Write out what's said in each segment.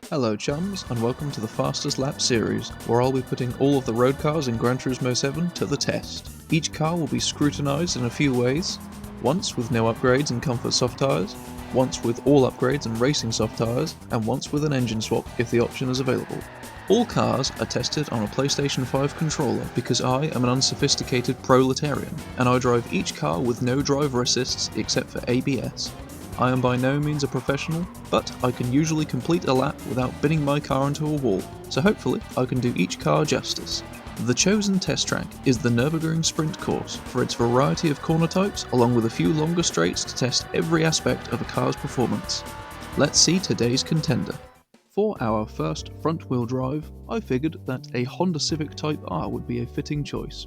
Hello chums, and welcome to the Fastest Lap series, where I'll be putting all of the road cars in Gran Turismo 7 to the test. Each car will be scrutinised in a few ways, once with no upgrades and comfort soft tyres, once with all upgrades and racing soft tyres, and once with an engine swap if the option is available. All cars are tested on a PlayStation 5 controller because I am an unsophisticated proletarian, and I drive each car with no driver assists except for ABS. I am by no means a professional, but I can usually complete a lap without binning my car into a wall, so hopefully I can do each car justice. The chosen test track is the Nurburgring Sprint course for its variety of corner types, along with a few longer straights to test every aspect of a car's performance. Let's see today's contender. For our first front-wheel drive, I figured that a Honda Civic Type R would be a fitting choice.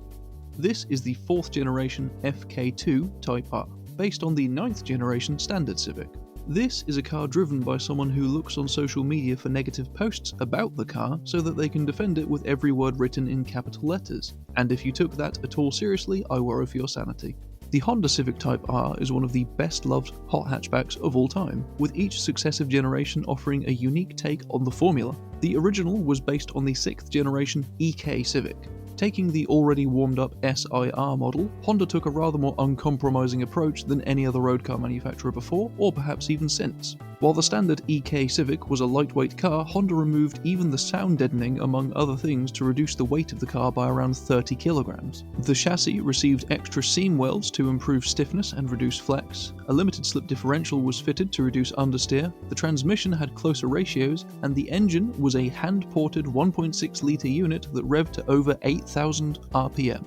This is the 4th generation FK2 Type R, based on the 9th generation standard Civic. This is a car driven by someone who looks on social media for negative posts about the car so that they can defend it with every word written in capital letters, and if you took that at all seriously, I worry for your sanity. The Honda Civic Type R is one of the best loved hot hatchbacks of all time, with each successive generation offering a unique take on the formula. The original was based on the 6th generation EK Civic. Taking the already warmed up SIR model, Honda took a rather more uncompromising approach than any other road car manufacturer before, or perhaps even since. While the standard EK Civic was a lightweight car, Honda removed even the sound deadening among other things to reduce the weight of the car by around 30 kilograms. The chassis received extra seam welds to improve stiffness and reduce flex, a limited slip differential was fitted to reduce understeer, the transmission had closer ratios, and the engine was a hand-ported 1.6 litre unit that revved to over 8,000 RPM.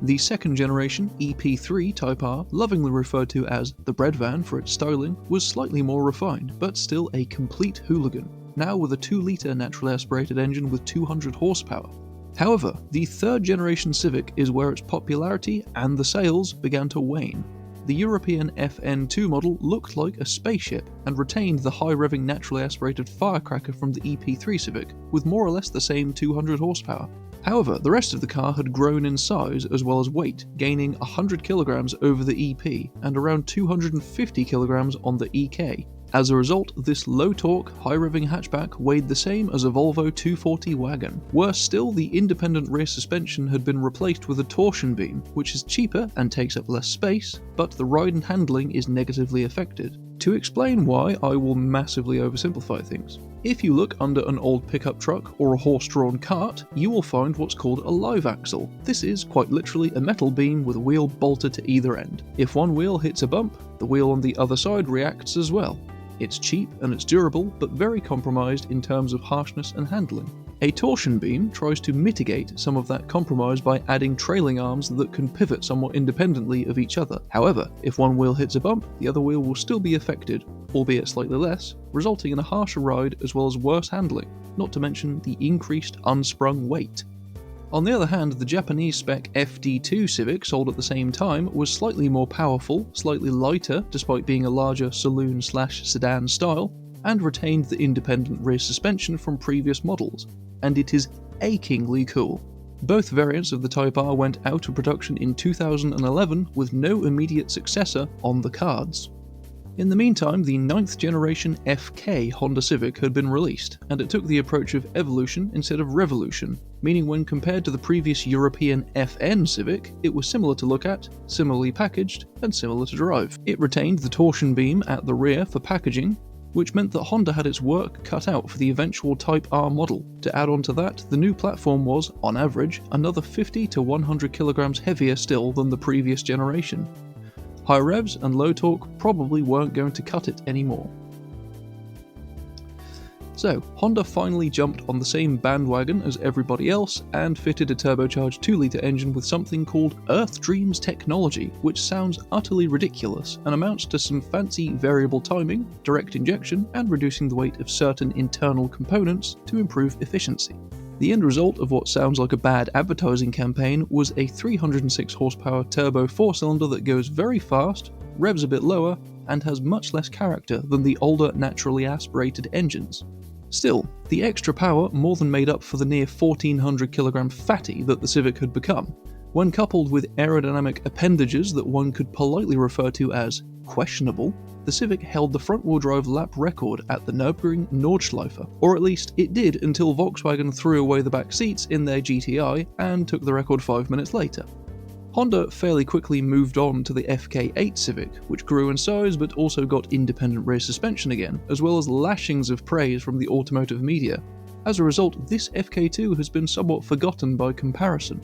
The 2nd generation EP3 Type R, lovingly referred to as the bread van for its styling, was slightly more refined, but still a complete hooligan, now with a 2-litre naturally aspirated engine with 200 horsepower. However, the 3rd generation Civic is where its popularity and the sales began to wane. The European FN2 model looked like a spaceship and retained the high-revving naturally aspirated firecracker from the EP3 Civic, with more or less the same 200 horsepower. However, the rest of the car had grown in size as well as weight, gaining 100 kilograms over the EP and around 250 kilograms on the EK. As a result, this low-torque, high-revving hatchback weighed the same as a Volvo 240 wagon. Worse still, the independent rear suspension had been replaced with a torsion beam, which is cheaper and takes up less space, but the ride and handling is negatively affected. To explain why, I will massively oversimplify things. If you look under an old pickup truck or a horse-drawn cart, you will find what's called a live axle. This is quite literally a metal beam with a wheel bolted to either end. If one wheel hits a bump, the wheel on the other side reacts as well. It's cheap and it's durable, but very compromised in terms of harshness and handling. A torsion beam tries to mitigate some of that compromise by adding trailing arms that can pivot somewhat independently of each other. However, if one wheel hits a bump, the other wheel will still be affected, albeit slightly less, resulting in a harsher ride as well as worse handling, not to mention the increased unsprung weight. On the other hand, the Japanese spec FD2 Civic sold at the same time was slightly more powerful, slightly lighter despite being a larger saloon/sedan style, and retained the independent rear suspension from previous models, and it is achingly cool. Both variants of the Type R went out of production in 2011 with no immediate successor on the cards. In the meantime, the 9th generation FK Honda Civic had been released, and it took the approach of evolution instead of revolution, meaning when compared to the previous European FN Civic, it was similar to look at, similarly packaged, and similar to drive. It retained the torsion beam at the rear for packaging, which meant that Honda had its work cut out for the eventual Type R model. To add on to that, the new platform was, on average, another 50 to 100 kilograms heavier still than the previous generation. High revs and low torque probably weren't going to cut it anymore. So, Honda finally jumped on the same bandwagon as everybody else and fitted a turbocharged 2-litre engine with something called Earth Dreams technology, which sounds utterly ridiculous and amounts to some fancy variable timing, direct injection, and reducing the weight of certain internal components to improve efficiency. The end result of what sounds like a bad advertising campaign was a 306 horsepower turbo 4-cylinder that goes very fast, revs a bit lower, and has much less character than the older naturally aspirated engines. Still, the extra power more than made up for the near 1400 kilogram fatty that the Civic had become. When coupled with aerodynamic appendages that one could politely refer to as questionable, the Civic held the front-wheel drive lap record at the Nurburgring Nordschleife, or at least it did until Volkswagen threw away the back seats in their GTI and took the record 5 minutes later. Honda fairly quickly moved on to the FK8 Civic, which grew in size but also got independent rear suspension again, as well as lashings of praise from the automotive media. As a result, this FK2 has been somewhat forgotten by comparison.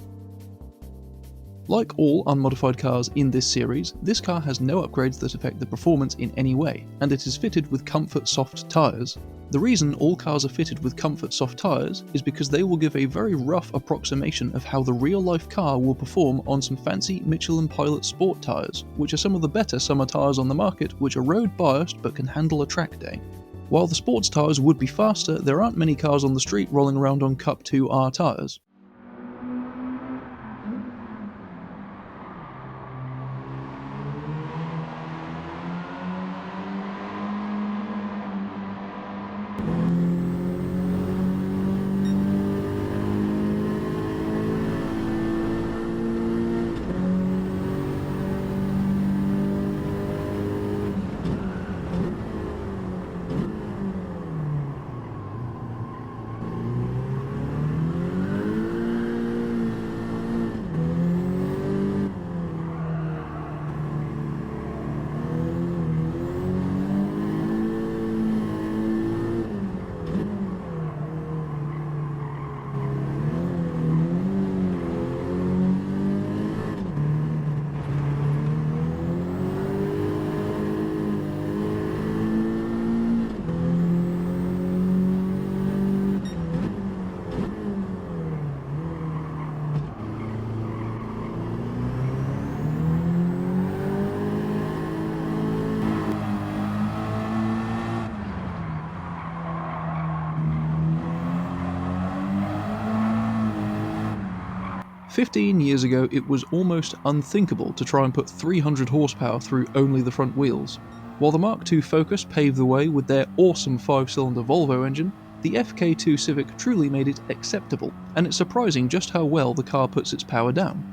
Like all unmodified cars in this series, this car has no upgrades that affect the performance in any way, and it is fitted with Comfort Soft tyres. The reason all cars are fitted with Comfort Soft tyres is because they will give a very rough approximation of how the real-life car will perform on some fancy Michelin Pilot Sport tyres, which are some of the better summer tyres on the market which are road-biased but can handle a track day. While the sports tyres would be faster, there aren't many cars on the street rolling around on Cup 2R tyres. "15 years ago, it was almost unthinkable to try and put 300 horsepower through only the front wheels. While the Mark II Focus paved the way with their awesome 5-cylinder Volvo engine, the FK2 Civic truly made it acceptable, and it's surprising just how well the car puts its power down.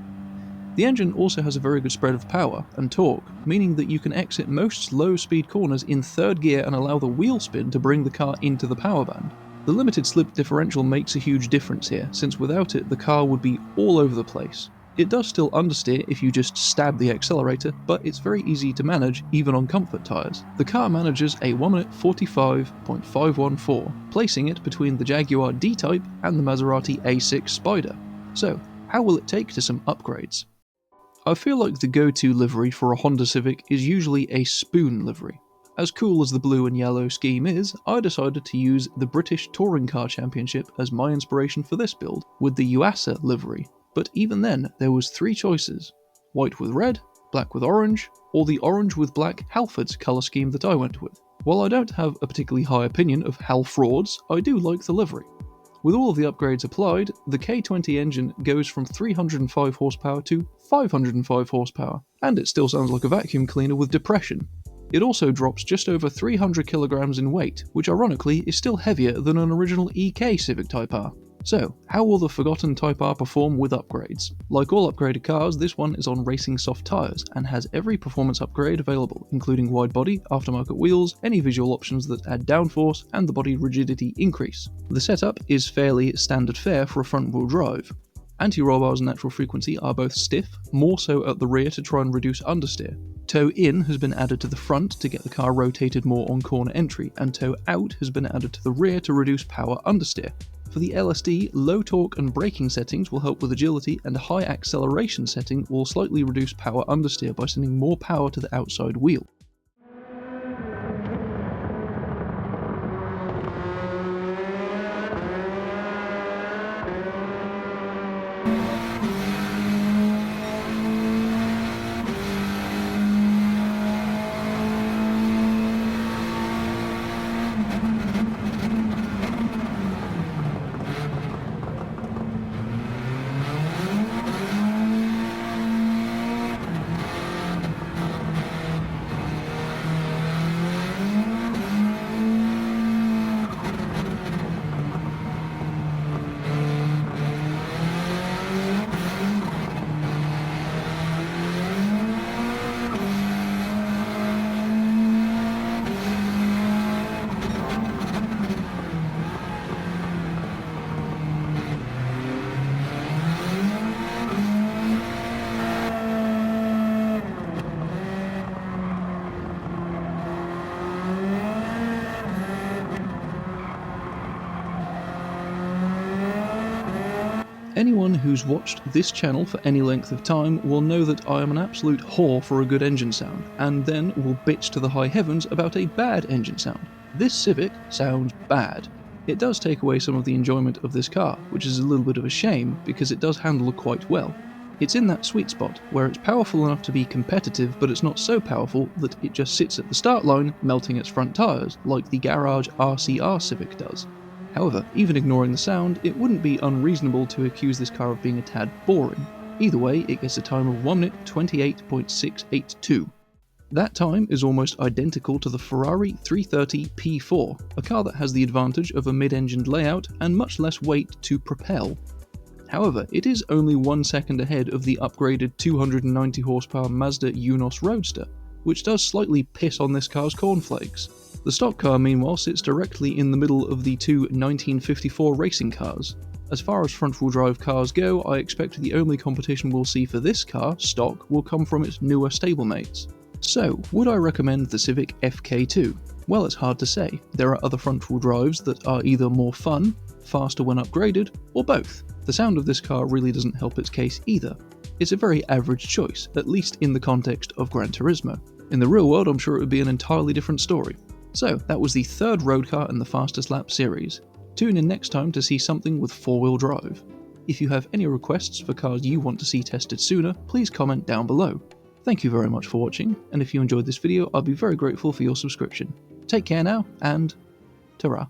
The engine also has a very good spread of power and torque, meaning that you can exit most low-speed corners in third gear and allow the wheel spin to bring the car into the power band. The limited slip differential makes a huge difference here, since without it the car would be all over the place. It does still understeer if you just stab the accelerator, but it's very easy to manage even on comfort tyres. The car manages a 1 minute 45.514, placing it between the Jaguar D-Type and the Maserati A6 Spider. So, how will it take to some upgrades? I feel like the go-to livery for a Honda Civic is usually a spoon livery. As cool as the blue and yellow scheme is, I decided to use the British Touring Car Championship as my inspiration for this build, with the Yuasa livery. But even then, there was 3 choices: white with red, black with orange, or the orange with black Halfords colour scheme that I went with. While I don't have a particularly high opinion of Halfords, I do like the livery. With all of the upgrades applied, the K20 engine goes from 305 horsepower to 505 horsepower, and it still sounds like a vacuum cleaner with depression. It also drops just over 300 kilograms in weight, which ironically is still heavier than an original EK Civic Type R. So, how will the forgotten Type R perform with upgrades? Like all upgraded cars, this one is on racing soft tyres, and has every performance upgrade available, including wide body, aftermarket wheels, any visual options that add downforce, and the body rigidity increase. The setup is fairly standard fare for a front-wheel drive. Anti-roll bars and natural frequency are both stiff, more so at the rear to try and reduce understeer. Toe-in has been added to the front to get the car rotated more on corner entry, and toe-out has been added to the rear to reduce power understeer. For the LSD, low torque and braking settings will help with agility, and a high acceleration setting will slightly reduce power understeer by sending more power to the outside wheel. Anyone who's watched this channel for any length of time will know that I am an absolute whore for a good engine sound, and then will bitch to the high heavens about a bad engine sound. This Civic sounds bad. It does take away some of the enjoyment of this car, which is a little bit of a shame because it does handle quite well. It's in that sweet spot where it's powerful enough to be competitive, but it's not so powerful that it just sits at the start line melting its front tyres, like the garage RCR Civic does. However, even ignoring the sound, it wouldn't be unreasonable to accuse this car of being a tad boring. Either way, it gets a time of 1 minute 28.682. That time is almost identical to the Ferrari 330 P4, a car that has the advantage of a mid-engined layout and much less weight to propel. However, it is only 1 second ahead of the upgraded 290 horsepower Mazda Unos Roadster, which does slightly piss on this car's cornflakes. The stock car meanwhile sits directly in the middle of the two 1954 racing cars. As far as front-wheel drive cars go, I expect the only competition we'll see for this car, stock, will come from its newer stablemates. So, would I recommend the Civic FK2? Well, it's hard to say. There are other front-wheel drives that are either more fun, faster when upgraded, or both. The sound of this car really doesn't help its case either. It's a very average choice, at least in the context of Gran Turismo. In the real world, I'm sure it would be an entirely different story. So, that was the third road car in the Fastest Lap series. Tune in next time to see something with four-wheel drive. If you have any requests for cars you want to see tested sooner, please comment down below. Thank you very much for watching, and if you enjoyed this video, I'd be very grateful for your subscription. Take care now, and ta-ra.